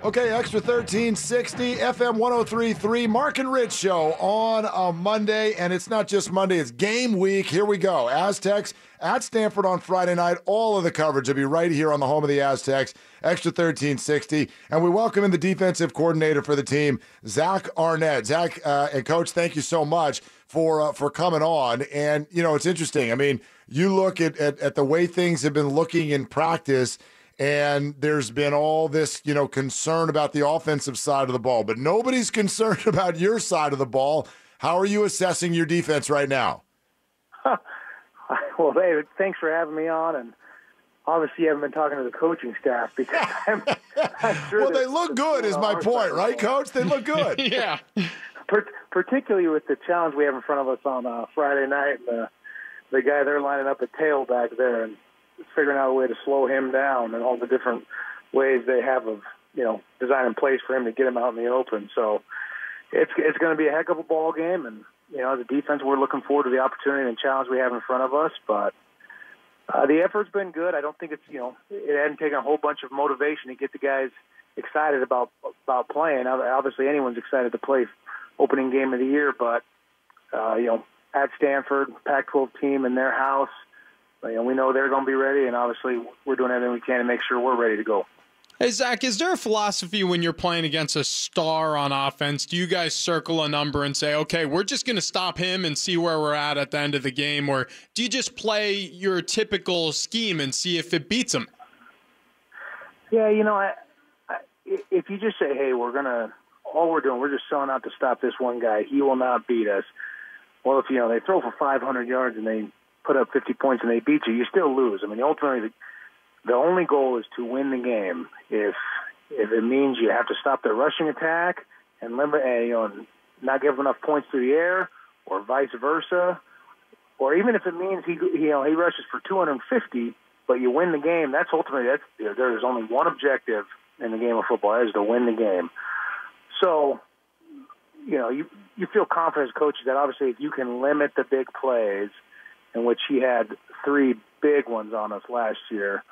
Okay, Extra 1360, FM 103.3, Mark and Rich show on a Monday. And it's not just Monday, it's game week. Here we go. Aztecs at Stanford on Friday night. All of the coverage will be right here on the home of the Aztecs, Extra 1360. And we welcome in the defensive coordinator for the team, Zach Arnett. Zach and Coach, thank you so much for coming on. And, you know, it's interesting. I mean, you look at the way things have been looking in practice, and there's been all this, you know, concern about the offensive side of the ball, but nobody's concerned about your side of the ball. How are you assessing your defense right now? Well, David, thanks for having me on, and obviously you haven't been talking to the coaching staff because I'm sure well, they look good is my point, right, Coach? They look good. Yeah. Particularly with the challenge we have in front of us on Friday night, the guy they're lining up at tail back there, and figuring out a way to slow him down and all the different ways they have of, you know, designing plays for him to get him out in the open. So it's going to be a heck of a ball game. And, you know, as a defense, we're looking forward to the opportunity and challenge we have in front of us. But the effort's been good. I don't think it's, you know, it hadn't taken a whole bunch of motivation to get the guys excited about playing. Obviously, anyone's excited to play opening game of the year, but, you know, at Stanford, Pac-12 team in their house, you know, we know they're going to be ready, and obviously we're doing everything we can to make sure we're ready to go. Hey, Zach, is there a philosophy when you're playing against a star on offense? Do you guys circle a number and say, okay, we're just going to stop him and see where we're at the end of the game? Or do you just play your typical scheme and see if it beats him? Yeah, you know, if you just say, hey, all we're doing, we're just selling out to stop this one guy, he will not beat us. Well, if, you know, they throw for 500 yards and they put up 50 points and they beat you, you still lose. I mean, ultimately, the only goal is to win the game. If it means you have to stop their rushing attack and limit, you know, not give enough points through the air, or vice versa, or even if it means he rushes for 250, but you win the game, that's ultimately there's only one objective in the game of football, that is to win the game. So, you know, you feel confident as coaches that obviously if you can limit the big plays, in which he had 3 big ones on us last year,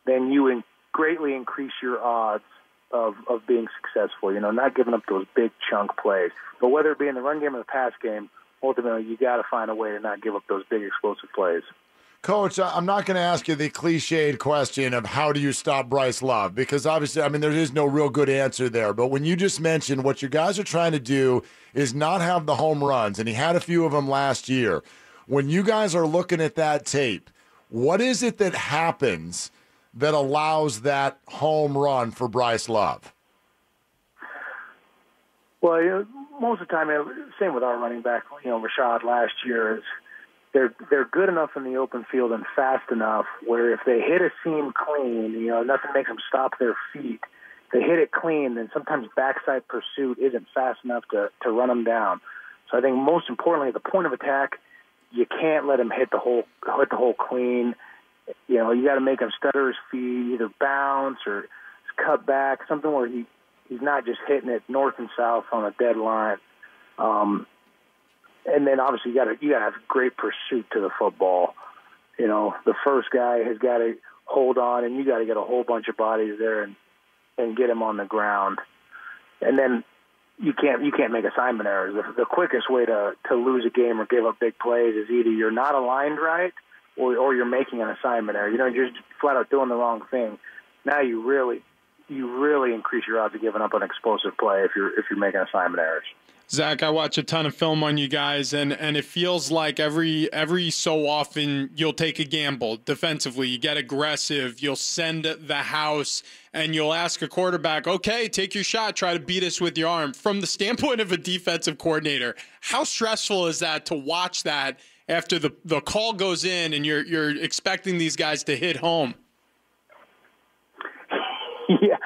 then you greatly increase your odds of being successful, you know, not giving up those big chunk plays. But whether it be in the run game or the pass game, ultimately you got to find a way to not give up those big explosive plays. Coach, I'm not going to ask you the cliched question of how do you stop Bryce Love, because obviously, I mean, there is no real good answer there. But when you just mentioned what your guys are trying to do is not have the home runs, and he had a few of them last year. When you guys are looking at that tape, what is it that happens that allows that home run for Bryce Love? Well, you know, most of the time, same with our running back, you know, Rashad last year, is they're good enough in the open field and fast enough where if they hit a seam clean, you know, nothing makes them stop their feet. If they hit it clean, then sometimes backside pursuit isn't fast enough to run them down. So I think most importantly, at the point of attack, you can't let him hit the hole clean. You know, you got to make him stutter his feet, either bounce or cut back, something where he's not just hitting it north and south on a dead line. And then obviously you got to have great pursuit to the football. You know, the first guy has got to hold on, and you got to get a whole bunch of bodies there and get him on the ground. And then you can't make assignment errors. The quickest way to lose a game or give up big plays is either you're not aligned right or you're making an assignment error. You know, you're just flat out doing the wrong thing. Now you really increase your odds of giving up an explosive play if you're making assignment errors. Zach, I watch a ton of film on you guys, and it feels like every so often you'll take a gamble defensively. You get aggressive. You'll send the house, and you'll ask a quarterback, okay, take your shot. Try to beat us with your arm. From the standpoint of a defensive coordinator, how stressful is that to watch that after the call goes in and you're expecting these guys to hit home? Yeah,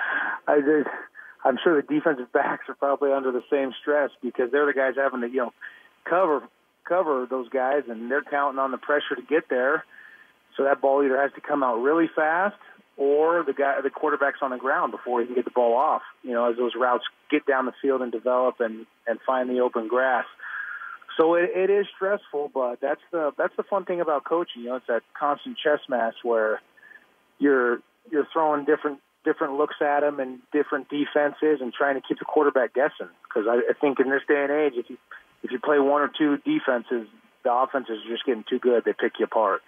I'm sure the defensive backs are probably under the same stress because they're the guys having to, you know, cover those guys, and they're counting on the pressure to get there. So that ball either has to come out really fast, or the quarterback's on the ground before he can get the ball off. You know, as those routes get down the field and develop and find the open grass. So it is stressful, but that's the fun thing about coaching. You know, it's that constant chess match where you're throwing different different looks at them and different defenses and trying to keep the quarterback guessing. Because I think in this day and age, if you play one or two defenses, the offenses are just getting too good. They pick you apart.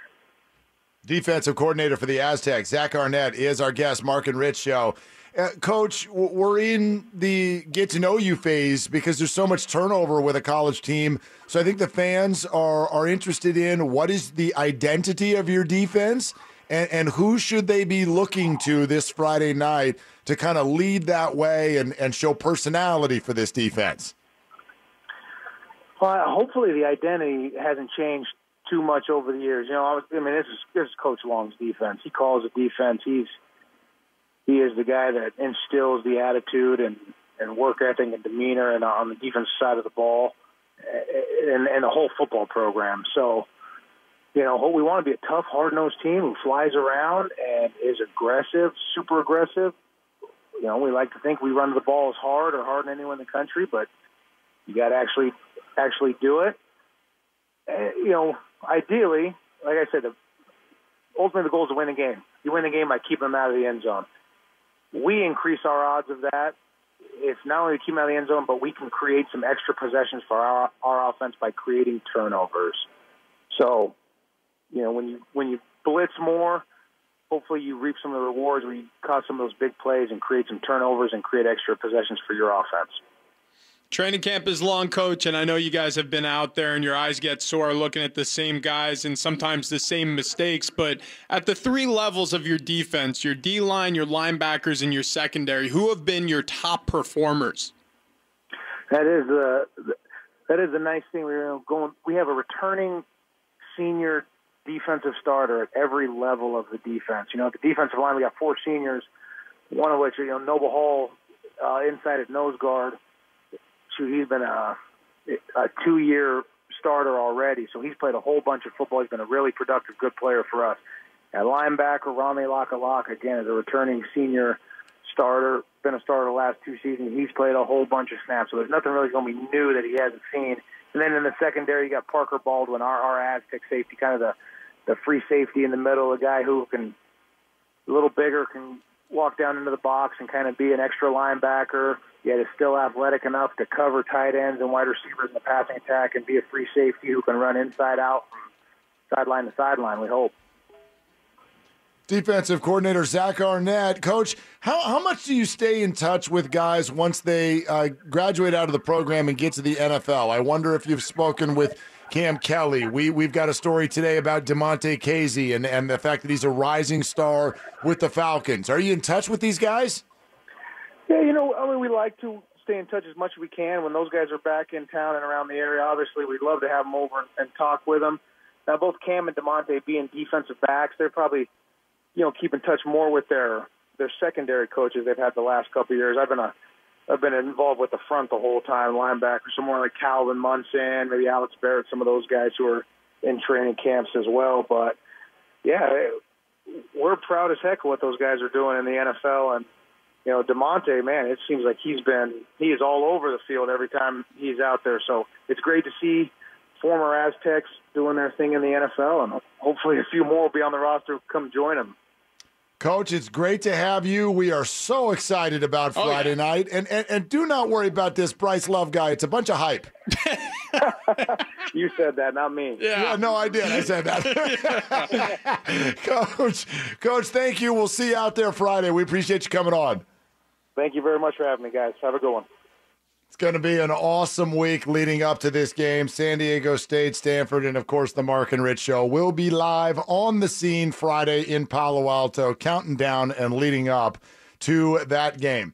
Defensive coordinator for the Aztecs, Zach Arnett, is our guest, Mark and Rich Show. Coach, we're in the get-to-know-you phase because there's so much turnover with a college team. So I think the fans are interested in what is the identity of your defense and who should they be looking to this Friday night to kind of lead that way and show personality for this defense? Well, hopefully the identity hasn't changed too much over the years. This is Coach Long's defense. He calls the defense. He is the guy that instills the attitude and work ethic and demeanor and on the defensive side of the ball and the whole football program. So, we want to be a tough, hard-nosed team who flies around and is aggressive, super aggressive. We like to think we run the ball as hard or harder than anyone in the country, but you got to actually do it. Ideally, like I said, ultimately the goal is to win the game. You win the game by keeping them out of the end zone. We increase our odds of that. It's not only to keep them out of the end zone, but we can create some extra possessions for our offense by creating turnovers. So, when you blitz more, hopefully you reap some of the rewards where you cause some of those big plays and create some turnovers and create extra possessions for your offense. Training camp is long, Coach, and I know you guys have been out there and your eyes get sore looking at the same guys and sometimes the same mistakes. But at the three levels of your defense, your D-line, your linebackers, and your secondary, who have been your top performers? That is the nice thing. We have a returning senior defensive starter at every level of the defense. At the defensive line, we got 4 seniors, one of which, Noble Hall, inside at nose guard. He's been a 2-year starter already, so he's played a whole bunch of football. He's been a really productive, good player for us. At linebacker, Rami Lakalak, again, is a returning senior starter, been a starter the last 2 seasons. He's played a whole bunch of snaps, so there's nothing really going to be new that he hasn't seen. And then in the secondary, you got Parker Baldwin, our Aztec safety, kind of the free safety in the middle, a guy who can, a little bigger, can walk down into the box and kind of be an extra linebacker, yet is still athletic enough to cover tight ends and wide receivers in the passing attack and be a free safety who can run inside out, sideline to sideline, we hope. Defensive coordinator Zach Arnett. Coach, how much do you stay in touch with guys once they graduate out of the program and get to the NFL? I wonder if you've spoken with Cam Kelly. We've got a story today about DeMonte Casey and the fact that he's a rising star with the Falcons. Are you in touch with these guys? Yeah, we like to stay in touch as much as we can. When those guys are back in town and around the area, obviously we'd love to have them over and talk with them. Now, both Cam and DeMonte being defensive backs, they're probably, keep in touch more with their secondary coaches they've had the last couple of years. I've been involved with the front the whole time, linebackers, someone like Calvin Munson, maybe Alex Barrett, some of those guys who are in training camps as well. But, yeah, we're proud as heck of what those guys are doing in the NFL. And, DeMonte, man, it seems like he is all over the field every time he's out there. So it's great to see former Aztecs doing their thing in the NFL, and hopefully a few more will be on the roster come join them. Coach, it's great to have you. We are so excited about Friday night. And do not worry about this Bryce Love guy. It's a bunch of hype. You said that, not me. Yeah, no, I did. I said that. Coach, thank you. We'll see you out there Friday. We appreciate you coming on. Thank you very much for having me, guys. Have a good one. It's going to be an awesome week leading up to this game. San Diego State, Stanford, and, of course, the Mark and Rich Show will be live on the scene Friday in Palo Alto, counting down and leading up to that game.